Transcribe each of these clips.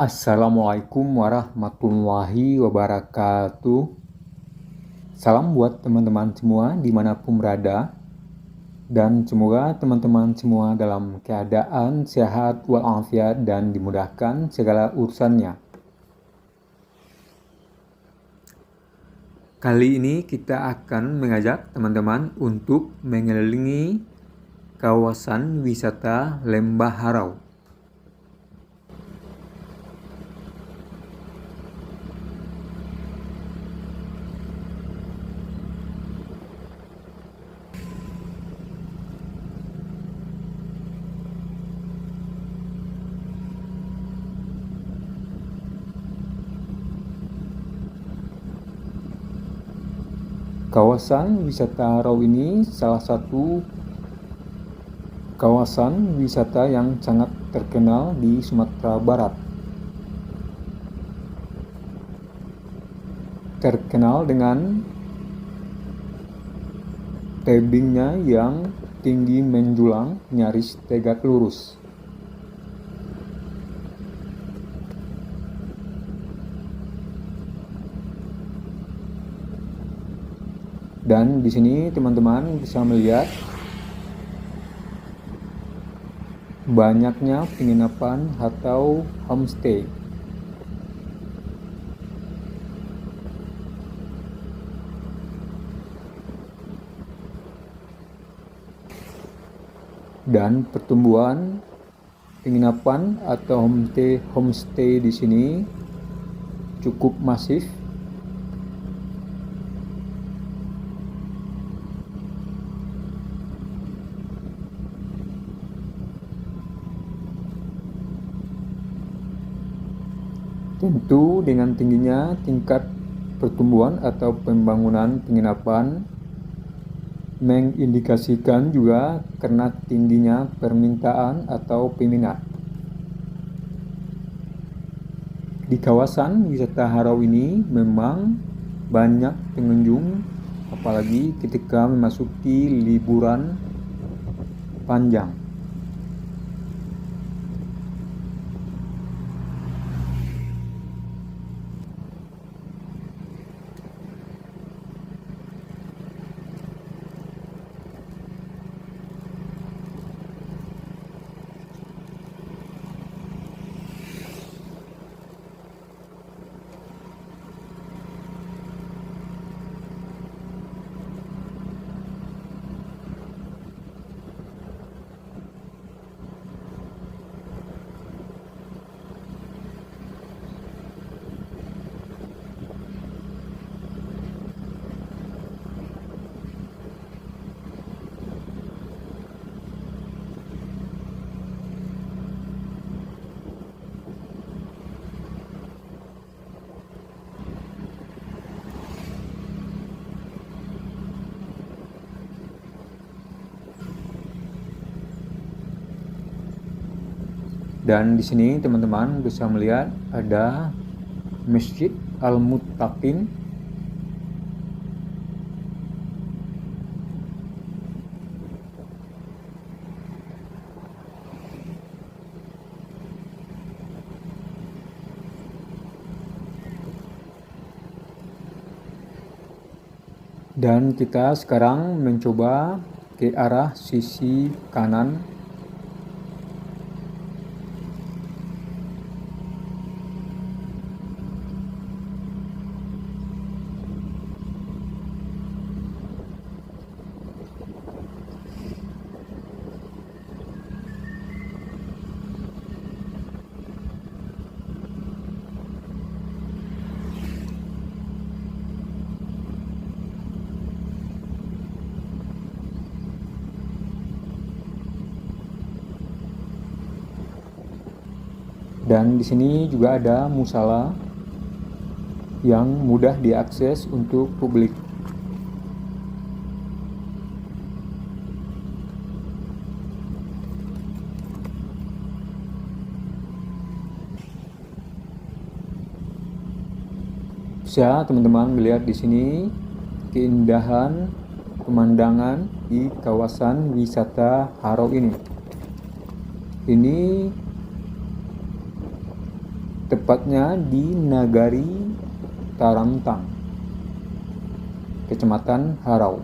Assalamualaikum warahmatullahi wabarakatuh. Salam buat teman-teman semua dimanapun berada. Dan semoga teman-teman semua dalam keadaan sehat walafiat dan dimudahkan segala urusannya. Kali ini kita akan mengajak teman-teman untuk mengelilingi kawasan wisata Lembah Harau. Kawasan wisata Harau ini salah satu kawasan wisata yang sangat terkenal di Sumatera Barat. Terkenal dengan tebingnya yang tinggi menjulang nyaris tegak lurus. Dan di sini teman-teman bisa melihat banyaknya penginapan atau homestay. Dan pertumbuhan penginapan atau homestay di sini cukup masif. Tentu dengan tingginya tingkat pertumbuhan atau pembangunan penginapan mengindikasikan juga karena tingginya permintaan atau peminat. Di kawasan wisata Harau ini memang banyak pengunjung, apalagi ketika memasuki liburan panjang. Dan di sini teman-teman bisa melihat ada Masjid Al-Muttaqin. Dan kita sekarang mencoba ke arah sisi kanan. Dan di sini juga ada musala yang mudah diakses untuk publik. Bisa teman-teman melihat di sini keindahan pemandangan di kawasan wisata Harau ini. Ini tepatnya di Nagari Taramtang, Kecamatan Harau.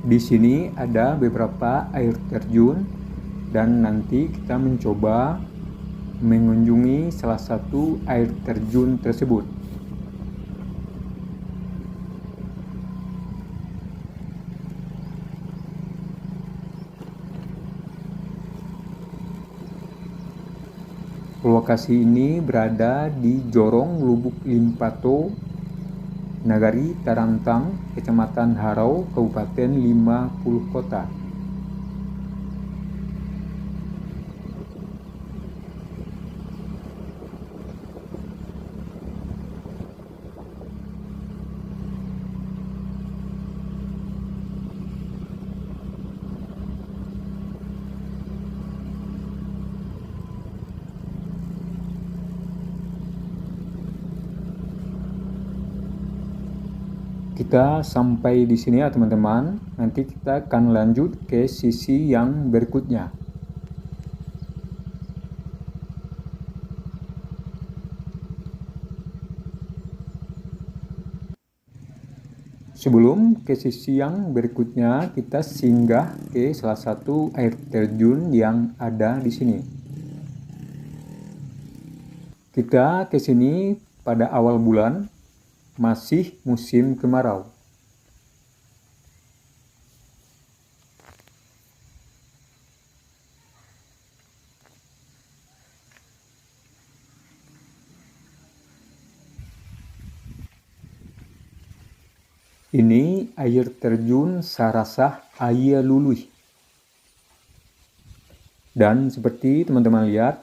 Di sini ada beberapa air terjun dan nanti kita mencoba mengunjungi salah satu air terjun tersebut. Lokasi ini berada di Jorong Lubuk Limpato, Nagari Tarantang, Kecamatan Harau, Kabupaten 50 Kota. Kita sampai di sini ya teman-teman. Nanti kita akan lanjut ke sisi yang berikutnya. Sebelum ke sisi yang berikutnya, kita singgah ke salah satu air terjun yang ada di sini. Kita ke sini pada awal bulan, masih musim kemarau. Ini air terjun Sarasah Aya Lului. Dan seperti teman-teman lihat,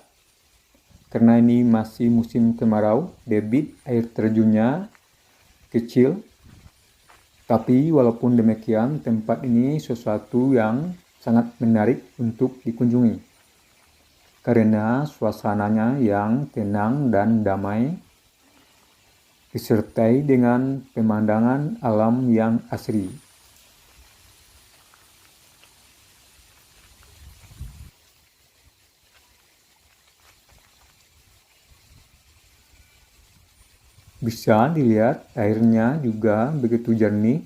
karena ini masih musim kemarau, debit air terjunnya kecil. Tapi walaupun demikian, tempat ini sesuatu yang sangat menarik untuk dikunjungi. Karena suasananya yang tenang dan damai, disertai dengan pemandangan alam yang asri. Bisa dilihat airnya juga begitu jernih.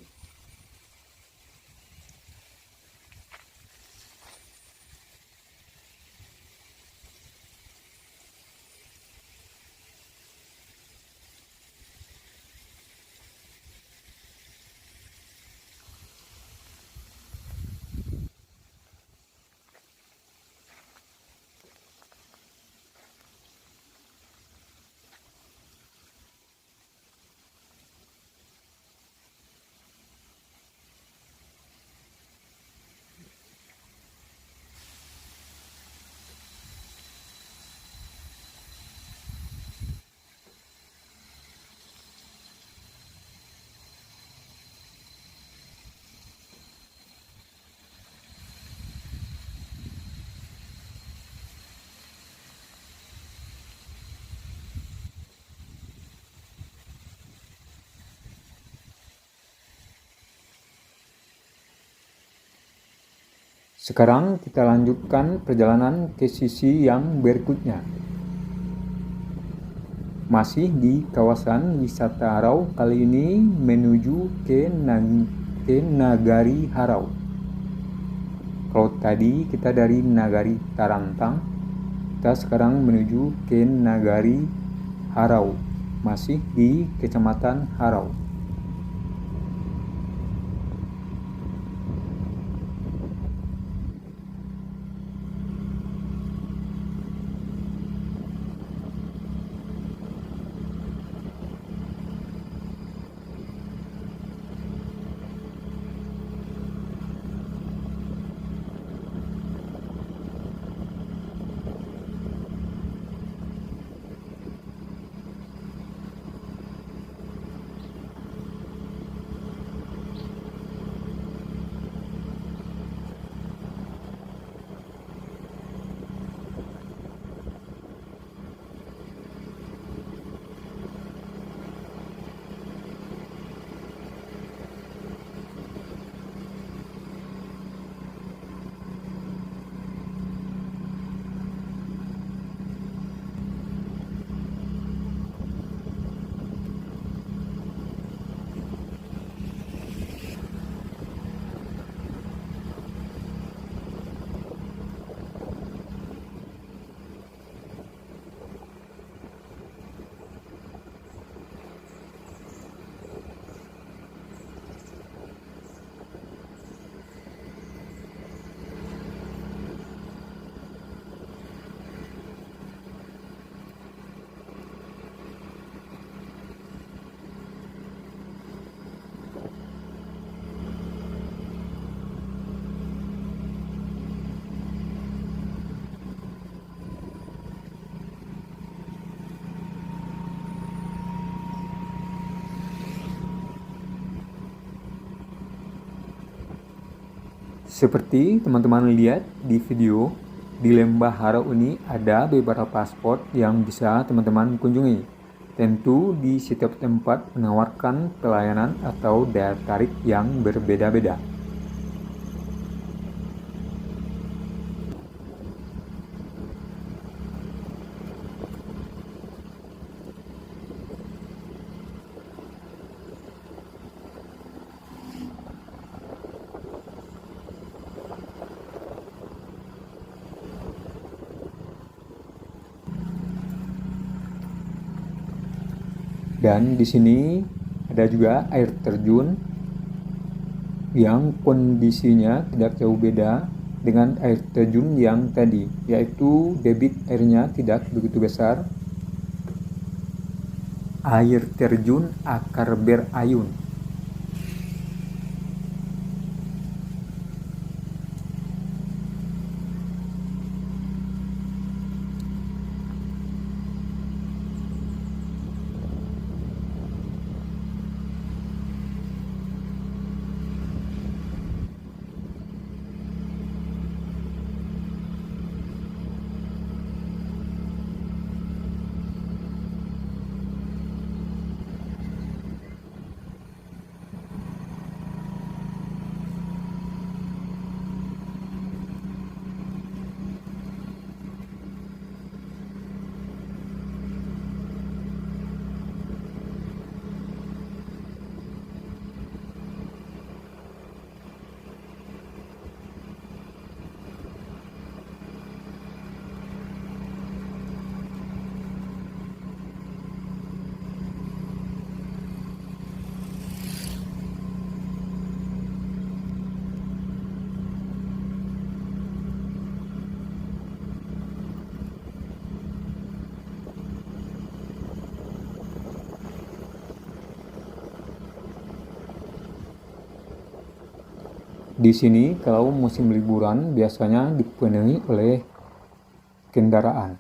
Sekarang kita lanjutkan perjalanan ke sisi yang berikutnya. Masih di kawasan wisata Harau, kali ini menuju ke Nagari Harau. Kalau tadi kita dari Nagari Tarantang, kita sekarang menuju ke Nagari Harau, masih di Kecamatan Harau. Seperti teman-teman lihat di video, di Lembah Haro ini ada beberapa spot yang bisa teman-teman kunjungi. Tentu di setiap tempat menawarkan pelayanan atau daya tarik yang berbeda-beda. Dan di sini ada juga air terjun yang kondisinya tidak jauh beda dengan air terjun yang tadi, yaitu debit airnya tidak begitu besar. Air terjun Akar Berayun. Di sini kalau musim liburan biasanya dipenuhi oleh kendaraan.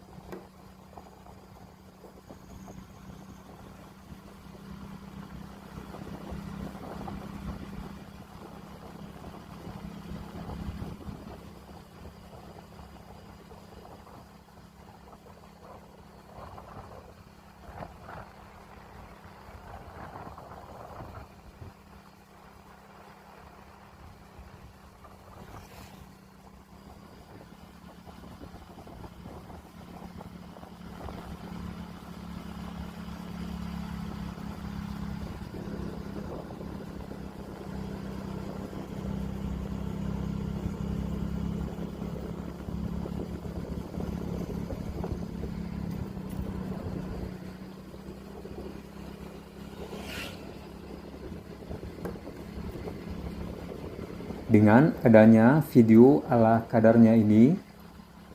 Dengan adanya video ala kadarnya ini,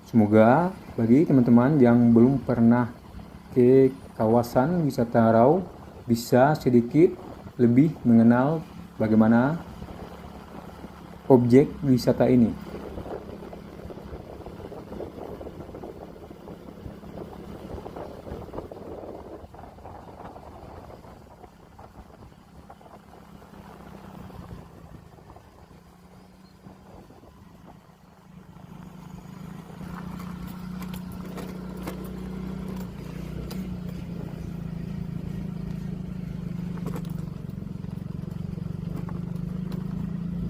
semoga bagi teman-teman yang belum pernah ke kawasan wisata Haro bisa sedikit lebih mengenal bagaimana objek wisata ini.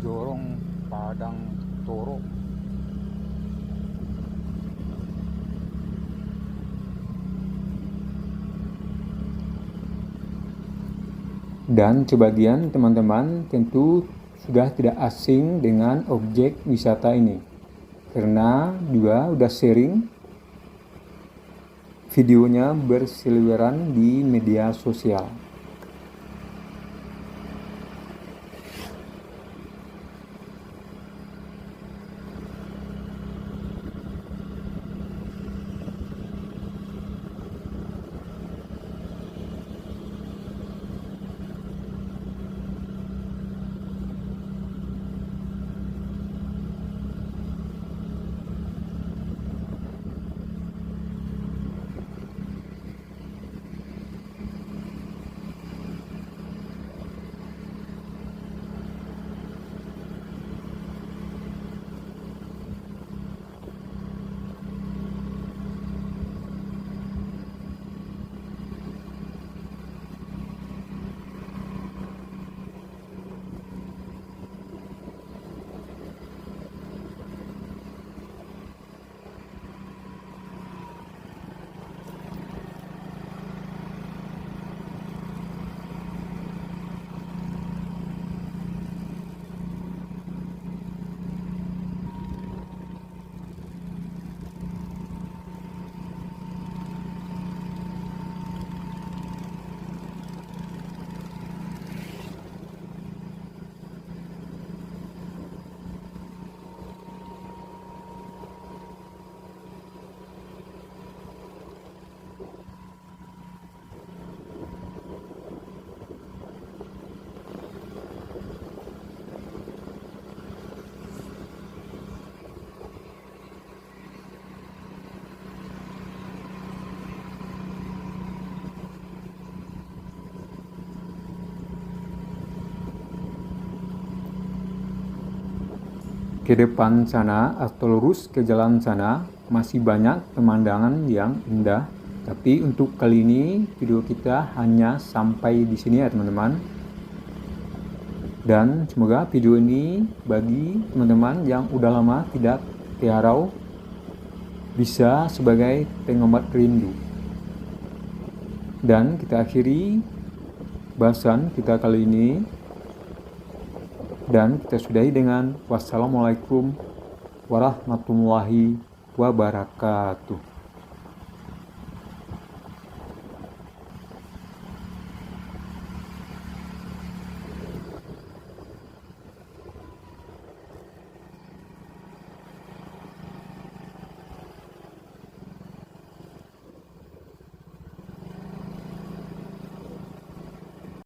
Jorong Padang Toro. Dan sebagian teman-teman tentu sudah tidak asing dengan objek wisata ini, karena juga udah sharing videonya berseliweran di media sosial. ke depan sana atau lurus ke jalan sana, masih banyak pemandangan yang indah. Tapi untuk kali ini video kita hanya sampai di sini ya teman-teman. Dan semoga video ini bagi teman-teman yang udah lama tidak ke Harau bisa sebagai pengobat rindu. Dan kita akhiri bahasan kita kali ini. Dan kita sudahi dengan wassalamualaikum warahmatullahi wabarakatuh.